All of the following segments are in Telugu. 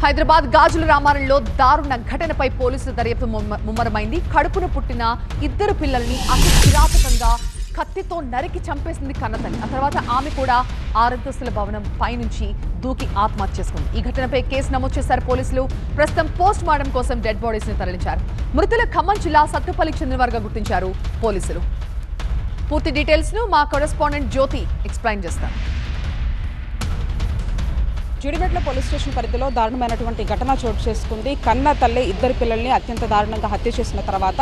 హైదరాబాద్ గాజుల రామారంలో దారుణ ఘటనపై పోలీసుల దర్యాప్తు ముమ్మరమైంది. కడుపున పుట్టిన ఇద్దరు పిల్లల్ని అతి కిరాతకంగా కత్తితో నరికి చంపేసింది కన్నతల్లి. ఆ తర్వాత ఆమె కూడా ఆరంతస్తుల భవనం పైనుంచి దూకి ఆత్మహత్య చేసుకుంది. ఈ ఘటనపై కేసు నమోదు చేశారు పోలీసులు. ప్రస్తుతం పోస్ట్ మార్టం కోసం డెడ్ బాడీస్ ని తరలించారు. మృతుల ఖమ్మం జిల్లా సత్తుపల్లికి చెందిన వారుగా గుర్తించారు పోలీసులు. పూర్తి డీటెయిల్స్ ను మా కరెస్పాండెంట్ జ్యోతి ఎక్స్ప్లెయిన్ చేస్తారు. జీడిమెట్ల పోలీస్ స్టేషన్ పరిధిలో దారుణమైనటువంటి ఘటన చోటు చేసుకుంది. కన్న తల్లి ఇద్దరు పిల్లల్ని అత్యంత దారుణంగా హత్య చేసిన తర్వాత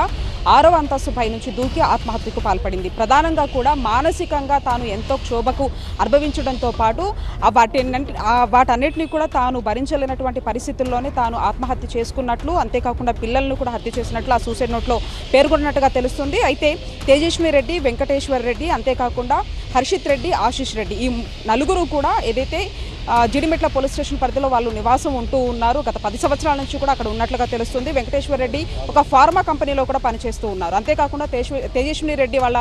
6వ అంతస్తు పై నుంచి దూకి ఆత్మహత్యకు పాల్పడింది. ప్రధానంగా కూడా మానసికంగా తాను ఎంతో క్షోభకు అనుభవించడంతో పాటు వాటన్నిటిని కూడా తాను భరించలేనటువంటి పరిస్థితుల్లోనే తాను ఆత్మహత్య చేసుకున్నట్లు, అంతేకాకుండా పిల్లలను కూడా హత్య చేసినట్లు ఆ సూసైడ్ నోట్లో పేర్కొన్నట్టుగా తెలుస్తుంది. అయితే తేజస్వి రెడ్డి, వెంకటేశ్వర్ రెడ్డి, అంతేకాకుండా హర్షిత్ రెడ్డి, ఆశీష్ రెడ్డి ఈ నలుగురు కూడా ఏదైతే జీడిమెట్ల పోలీస్ స్టేషన్ పరిధిలో వాళ్ళు నివాసం ఉంటూ ఉన్నారు. గత 10 సంవత్సరాల నుంచి కూడా అక్కడ ఉన్నట్లుగా తెలుస్తుంది. వెంకటేశ్వర రెడ్డి ఒక ఫార్మా కంపెనీలో కూడా పనిచేస్తూ ఉన్నారు. అంతేకాకుండా తేజస్విని రెడ్డి వాళ్ళ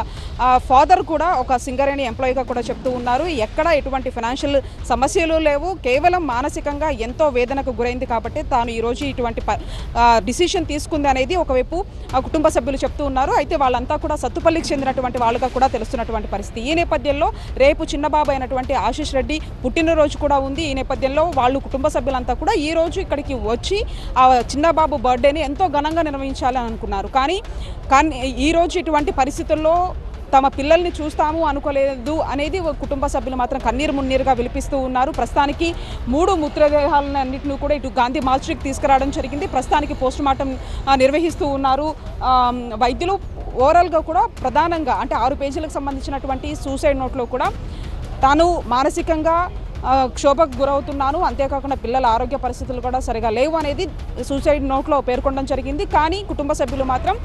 ఫాదర్ కూడా ఒక సింగరేణి ఎంప్లాయీగా కూడా చెప్తూ ఉన్నారు. ఎక్కడ ఎటువంటి ఫైనాన్షియల్ సమస్యలు లేవు, కేవలం మానసికంగా ఎంతో వేదనకు గురైంది కాబట్టి తాను ఈరోజు ఇటువంటి డిసిషన్ తీసుకుంది అనేది ఒకవైపు కుటుంబ సభ్యులు చెప్తూ ఉన్నారు. అయితే వాళ్ళంతా కూడా సత్తుపల్లికి చెందినటువంటి వాళ్ళుగా కూడా తెలుస్తున్నటువంటి పరిస్థితి. ఈ నేపథ్యంలో రేపు చిన్నబాబు అయినటువంటి ఆశీష్ రెడ్డి పుట్టినరోజు కూడా ఉంది. ఈ నేపథ్యంలో వాళ్ళు కుటుంబ సభ్యులంతా కూడా ఈ రోజు ఇక్కడికి వచ్చి ఆ చిన్నబాబు బర్త్డేని ఎంతో ఘనంగా నిర్వహించాలని అనుకున్నారు. కానీ ఈ రోజు ఇటువంటి పరిస్థితుల్లో తమ పిల్లల్ని చూస్తాము అనుకోలేదు అనేది కుటుంబ సభ్యులు మాత్రం కన్నీరు మున్నీరుగా విలిపిస్తూ ఉన్నారు. ప్రస్తుతానికి 3 మృతదేహాలన్నింటినీ కూడా ఇటు గాంధీ మార్చురీకి తీసుకురావడం జరిగింది. ప్రస్తుతానికి పోస్ట్ మార్టం నిర్వహిస్తూ ఉన్నారు వైద్యులు. ఓవరాల్గా కూడా ప్రధానంగా అంటే 6 పేజీలకు సంబంధించినటువంటి సూసైడ్ నోట్లో కూడా తాను మానసికంగా క్షోభకు గురవుతున్నాను, అంతేకాకుండా పిల్లల ఆరోగ్య పరిస్థితులు కూడా సరిగా లేవు అనేది సూసైడ్ నోట్లో పేర్కొనడం జరిగింది. కానీ కుటుంబ సభ్యులు మాత్రం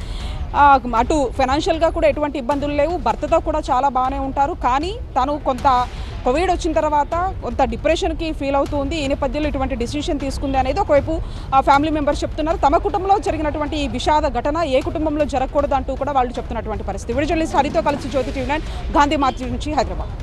అటు ఫైనాన్షియల్గా కూడా ఎటువంటి ఇబ్బందులు లేవు, భర్తతో కూడా చాలా బాగానే ఉంటారు. కానీ తను కొంత కోవిడ్ వచ్చిన తర్వాత కొంత డిప్రెషన్కి ఫీల్ అవుతుంది. ఈ నేపథ్యంలో ఇటువంటి డిసిషన్ తీసుకుంది అనేది ఒకవైపు ఫ్యామిలీ మెంబర్స్ చెప్తున్నారు. తమ కుటుంబంలో జరిగినటువంటి ఈ విషాద ఘటన ఏ కుటుంబంలో జరగకూడదు అంటూ కూడా వాళ్ళు చెప్తున్నటువంటి పరిస్థితి. వీడియో జర్నలిస్ట్ హరితో కలిసి జ్యోతి టీవీ 9 గాంధీ మార్చి నుంచి హైదరాబాద్.